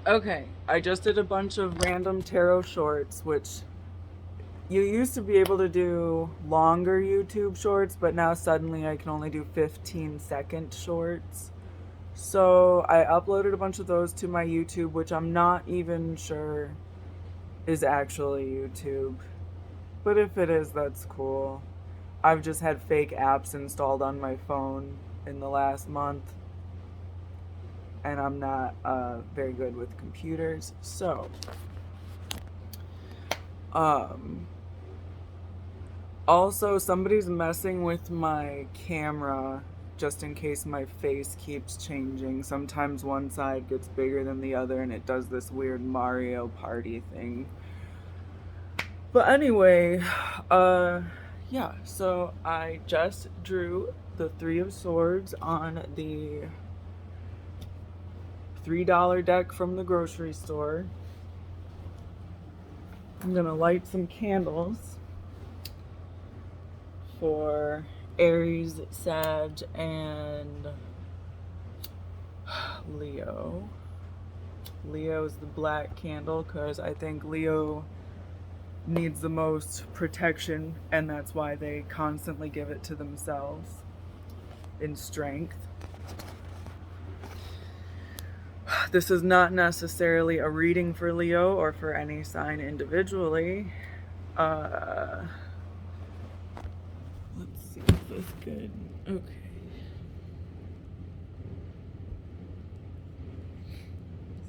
Okay, I just did a bunch of random tarot shorts, which you used to be able to do longer YouTube shorts, but now suddenly I can only do 15-second shorts. So I uploaded a bunch of those to my YouTube, which I'm not even sure is actually YouTube. But if it is, that's cool. I've just had fake apps installed on my phone in the last month, and I'm not very good with computers. So, um, also, somebody's messing with my camera just in case my face keeps changing. Sometimes one side gets bigger than the other, and it does this weird Mario Party thing. But anyway, uh, yeah, so I just drew the Three of Swords on the $3 deck from the grocery store. I'm gonna light some candles for Aries, Sag, and Leo. Leo's the black candle because I think Leo needs the most protection, and that's why they constantly give it to themselves in strength. This is not necessarily a reading for Leo or for any sign individually. Let's see if this is good. Okay.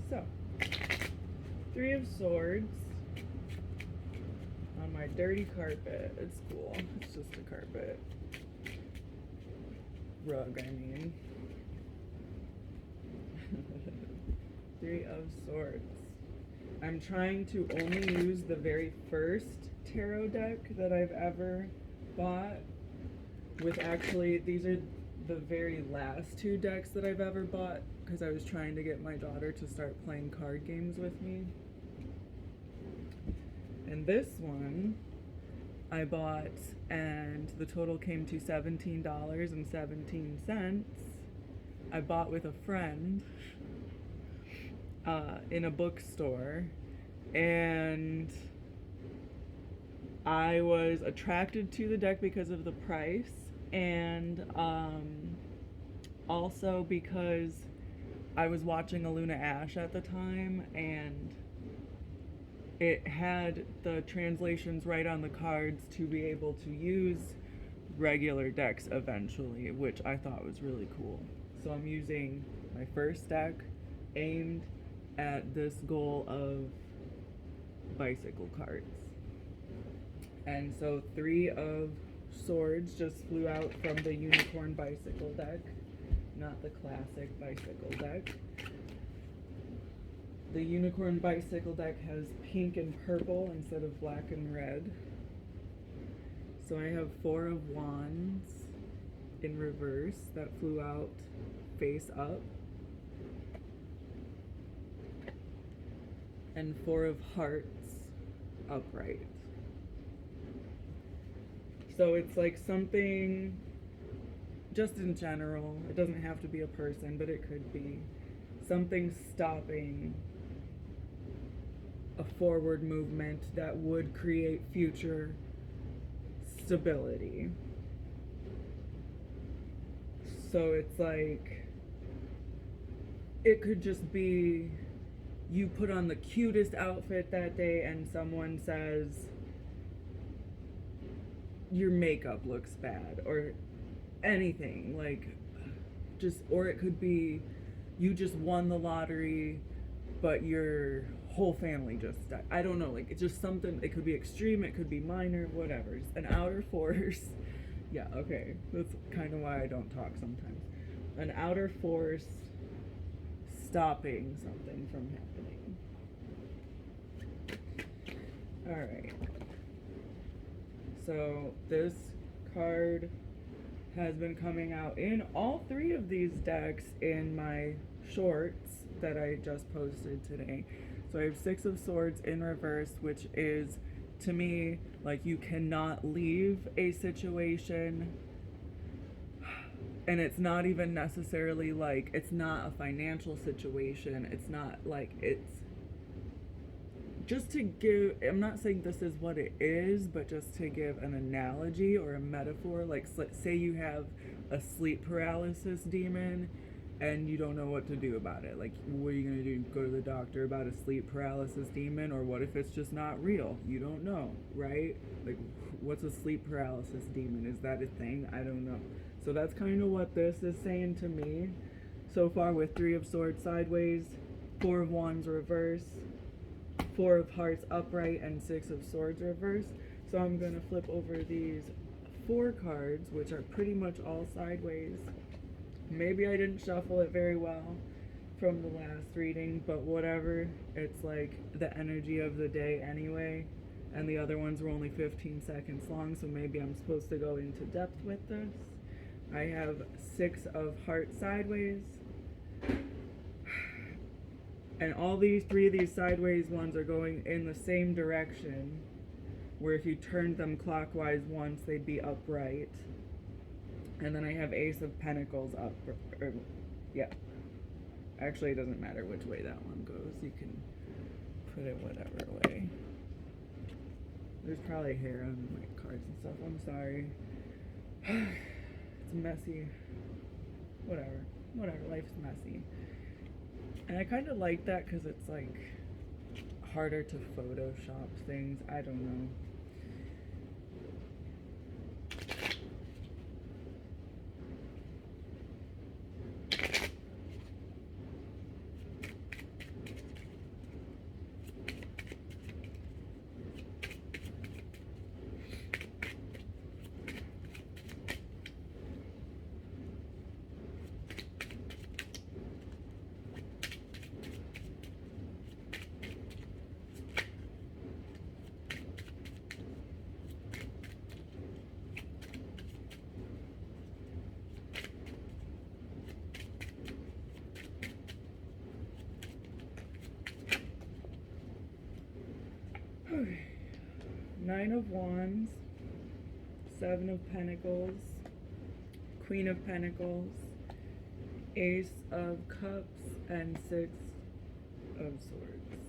So, Three of Swords on my dirty carpet. It's cool. It's just a carpet. Rug, I mean. Three of Swords. I'm trying to only use the very first tarot deck that I've ever bought. With actually, these are the very last two decks that I've ever bought because I was trying to get my daughter to start playing card games with me. And this one I bought, and the total came to $17.17. I bought with a friend in a bookstore, and I was attracted to the deck because of the price, and also because I was watching Aluna Ash at the time, and it had the translations right on the cards to be able to use regular decks eventually, which I thought was really cool. So I'm using my first deck aimed at this goal of bicycle cards. And so Three of Swords just flew out from the Unicorn Bicycle deck, not the classic bicycle deck. The Unicorn Bicycle deck has pink and purple instead of black and red. So I have Four of Wands in reverse that flew out face up, and Four of Hearts upright. So it's like something, just in general, it doesn't have to be a person, but it could be something stopping a forward movement that would create future stability. So it's like, it could just be you put on the cutest outfit that day and someone says your makeup looks bad, or anything, like, just, or it could be you just won the lottery but your whole family just died. I don't know, like, it's just something. It could be extreme, it could be minor, whatever. Just an outer force. Yeah, okay, that's kind of why I don't talk sometimes. An outer force stopping something from happening. Alright, so this card has been coming out in all three of these decks in my shorts that I just posted today. So I have Six of Swords in reverse, which is, to me, like, you cannot leave a situation and it's not even necessarily like, it's not a financial situation. It's not like, it's just to give, I'm not saying this is what it is, but just to give an analogy or a metaphor, like say you have a sleep paralysis demon and you don't know what to do about it. Like, what are you gonna do? Go to the doctor about a sleep paralysis demon? Or what if it's just not real? You don't know, right? Like, what's a sleep paralysis demon? Is that a thing? I don't know. So that's kind of what this is saying to me so far, with 3 of Swords sideways, 4 of Wands reverse, 4 of Hearts upright, and 6 of Swords reverse. So I'm gonna flip over these 4 cards, which are pretty much all sideways. Maybe I didn't shuffle it very well from the last reading, but whatever. It's like the energy of the day anyway, and the other ones were only 15 seconds long, so maybe I'm supposed to go into depth with this. I have 6 of Hearts sideways, and all these 3 of these sideways ones are going in the same direction, where if you turned them clockwise once, they'd be upright. And then I have Ace of Pentacles up, yeah. Actually, it doesn't matter which way that one goes. You can put it whatever way. There's probably hair on my cards and stuff. I'm sorry. It's messy. Whatever. Life's messy. And I kind of like that because it's like harder to Photoshop things. I don't know. Okay. 9 of Wands, 7 of Pentacles, Queen of Pentacles, Ace of Cups, and 6 of Swords.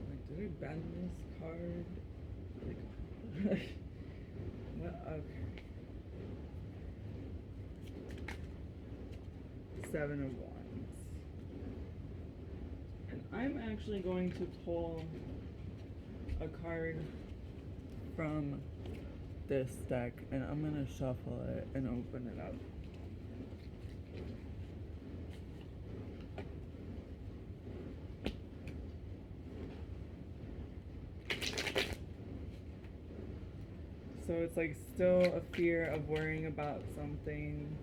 Like, did I bend this card? Like, what? Okay. 7 of Wands. And I'm actually going to pull a card from this deck, and I'm gonna shuffle it and open it up. So it's like still a fear of worrying about something.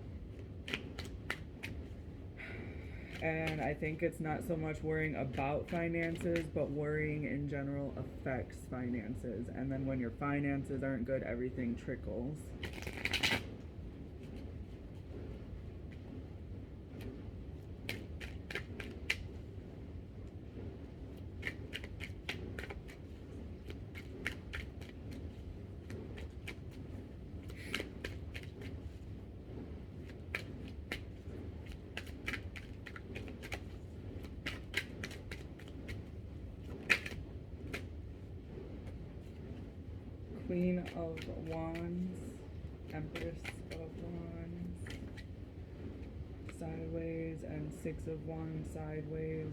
And I think it's not so much worrying about finances, but worrying in general affects finances. And then when your finances aren't good, everything trickles. Queen of Wands, Empress of Wands, sideways, and 6 of Wands sideways.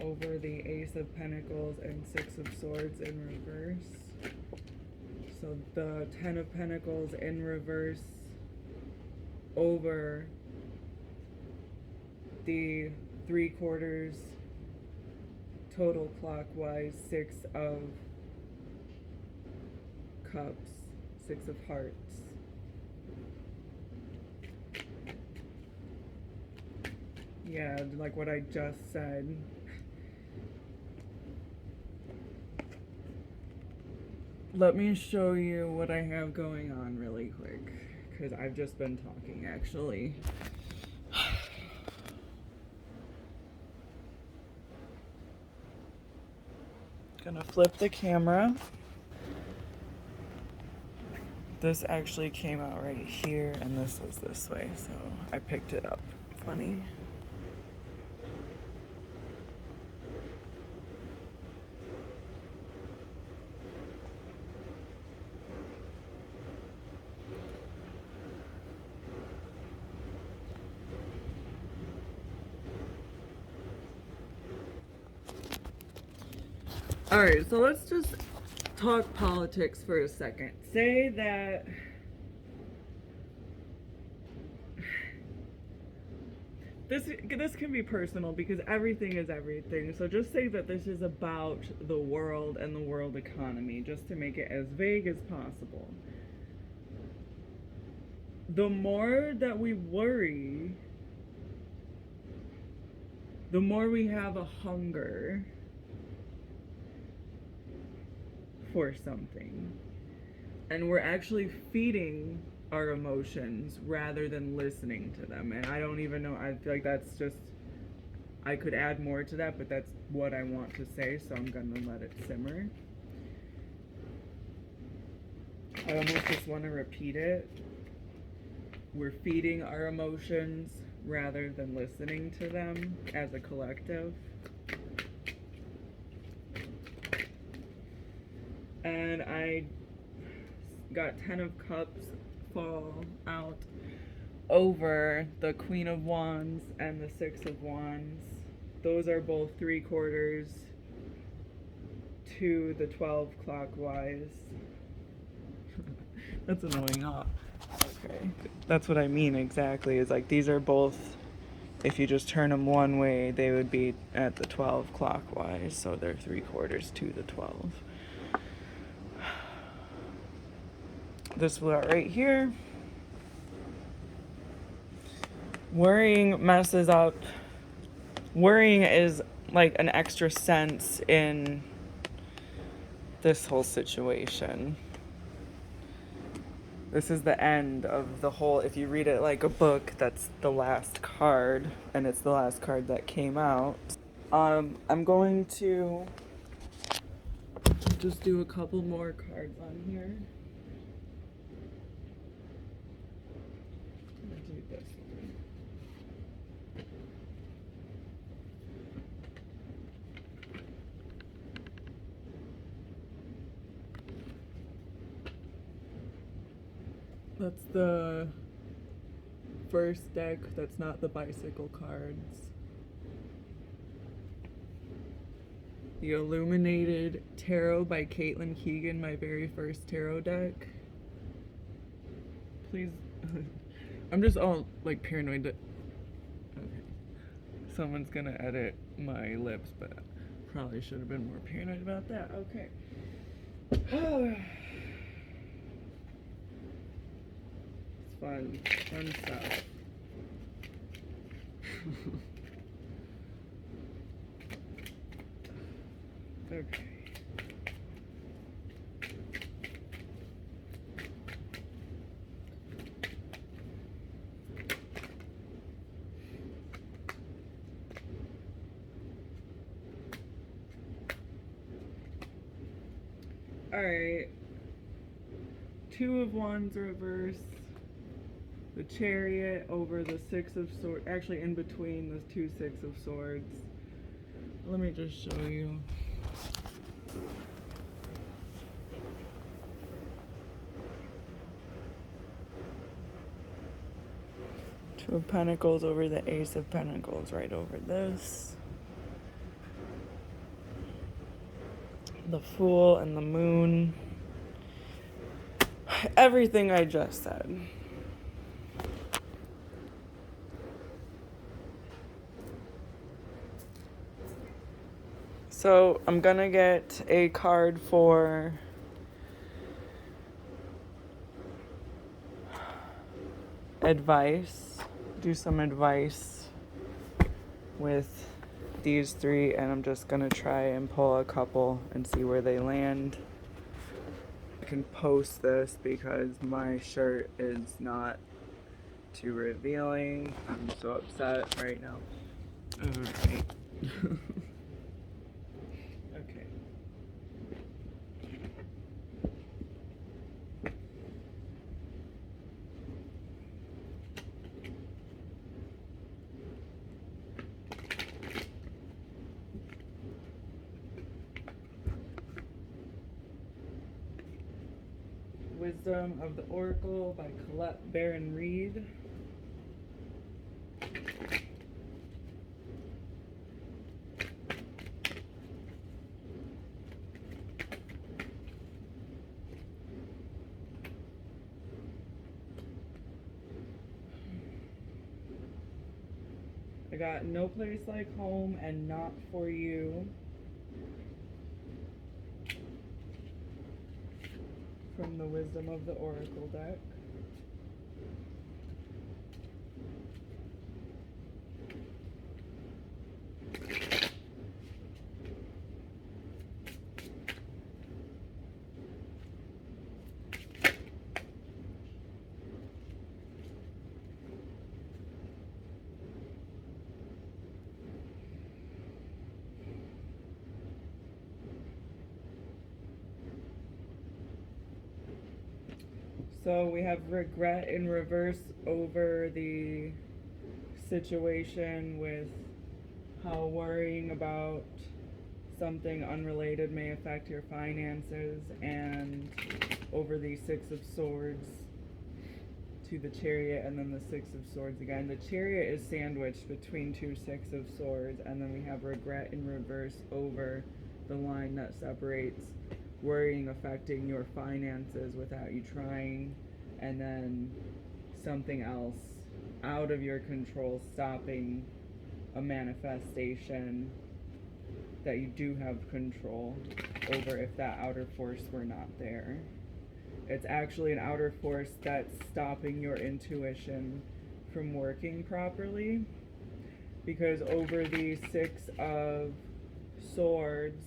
Over the Ace of Pentacles and 6 of Swords in reverse. So the 10 of Pentacles in reverse over the 3/4 total clockwise, 6 of Cups, 6 of Hearts. Yeah, like what I just said. Let me show you what I have going on really quick, because I've just been talking actually. Gonna flip the camera. This actually came out right here, and this was this way, so I picked it up. Funny. Alright, so let's just talk politics for a second. Say that this can be personal because everything is everything. So just say that this is about the world and the world economy, just to make it as vague as possible. The more that we worry, the more we have a hunger for something. And we're actually feeding our emotions rather than listening to them. And I don't even know, I feel like that's just, I could add more to that, but that's what I want to say, so I'm gonna let it simmer. I almost just want to repeat it. We're feeding our emotions rather than listening to them as a collective. And I got 10 of Cups fall out over the Queen of Wands and the 6 of Wands. Those are both 3/4 to the 12 clockwise. That's annoying, huh? Okay. That's what I mean exactly, is like these are both, if you just turn them one way, they would be at the 12 clockwise, so they're 3/4 to the 12. This blew out right here. Worrying messes up. Worrying is like an extra sense in this whole situation. This is the end of the whole, if you read it like a book, that's the last card, and it's the last card that came out. I'm going to just do a couple more cards on here. I'm gonna do this one. That's the first deck that's not the bicycle cards. The Illuminated Tarot by Caitlin Keegan, my very first tarot deck. Please, I'm just all like paranoid that, okay, someone's gonna edit my lips, but probably should have been more paranoid about that. Okay. Fun stuff. Okay. Alright. 2 of Wands reverse. The Chariot over the 6 of Swords. Actually, in between the 2 6 of Swords. Let me just show you. Two of Pentacles over the Ace of Pentacles right over this. The Fool and the Moon. Everything I just said. So I'm gonna get a card for advice. Do some advice with these 3, and I'm just gonna try and pull a couple and see where they land. I can post this because my shirt is not too revealing. I'm so upset right now. Alright. Okay. Wisdom of the Oracle by Colette Baron Reed. I got No Place Like Home and Not For You from the Wisdom of the Oracle deck. So we have regret in reverse over the situation with how worrying about something unrelated may affect your finances, and over the Six of Swords to the Chariot, and then the Six of Swords again. The Chariot is sandwiched between two Six of Swords, and then we have regret in reverse over the line that separates worrying affecting your finances without you trying, and then something else out of your control stopping a manifestation that you do have control over if that outer force were not there. It's actually an outer force that's stopping your intuition from working properly, because over the Six of Swords,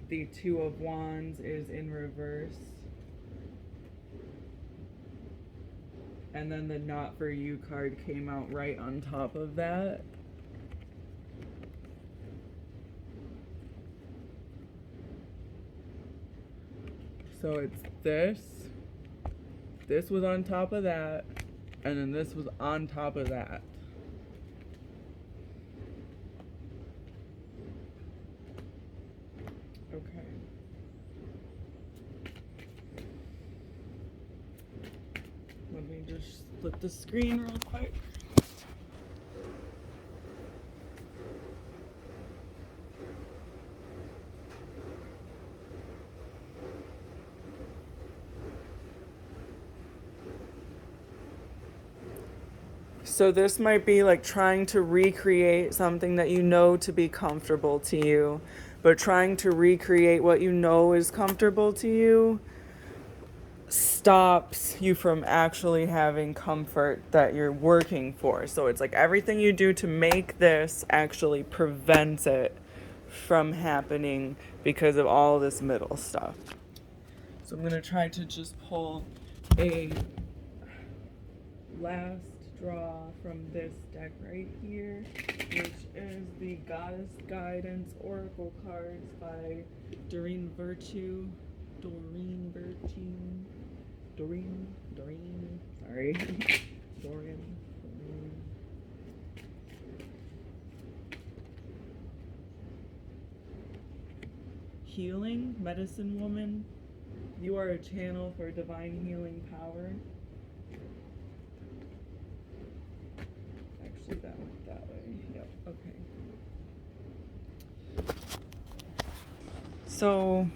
the Two of Wands is in reverse, and then the Not For You card came out right on top of that. So it's this was on top of that, and then this was on top of that. Okay. Let me just flip the screen real quick. So this might be like trying to recreate something that you know to be comfortable to you, but trying to recreate what you know is comfortable to you stops you from actually having comfort that you're working for. So it's like everything you do to make this actually prevents it from happening because of all this middle stuff. So I'm going to try to just pull a last draw from this deck right here, which is the Goddess Guidance Oracle cards by Doreen Virtue. Sorry. Doreen. Healing, Medicine Woman. You are a channel for divine healing power. Actually, that went that way. Yep, okay. So,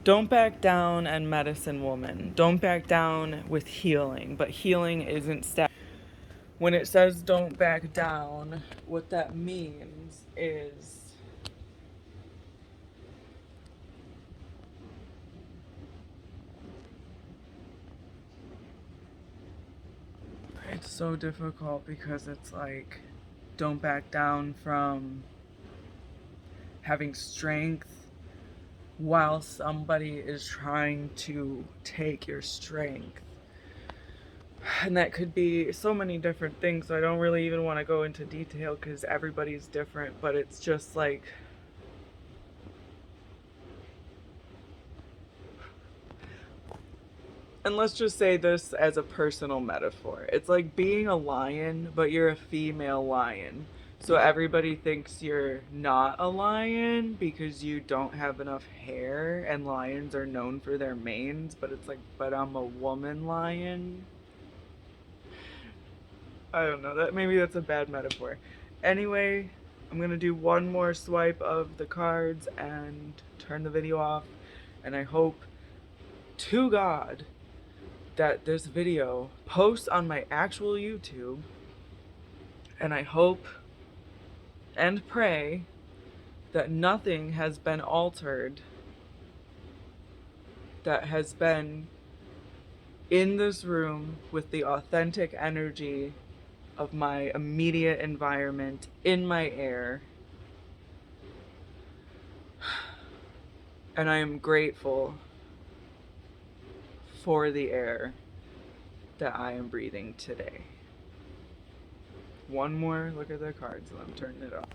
don't back down and Medicine Woman. Don't back down with healing, but healing isn't When it says don't back down, what that means is it's so difficult because it's like, don't back down from having strength while somebody is trying to take your strength. And that could be so many different things, so I don't really even want to go into detail because everybody's different, but it's just like, and let's just say this as a personal metaphor. It's like being a lion, but you're a female lion. So everybody thinks you're not a lion because you don't have enough hair, and lions are known for their manes, but it's like, but I'm a woman lion. I don't know, that maybe that's a bad metaphor. Anyway, I'm gonna do one more swipe of the cards and turn the video off, and I hope to God that this video posts on my actual YouTube, and I hope and pray that nothing has been altered that has been in this room with the authentic energy of my immediate environment in my air. And I am grateful for the air that I am breathing today. One more look at the cards and I'm turning it off.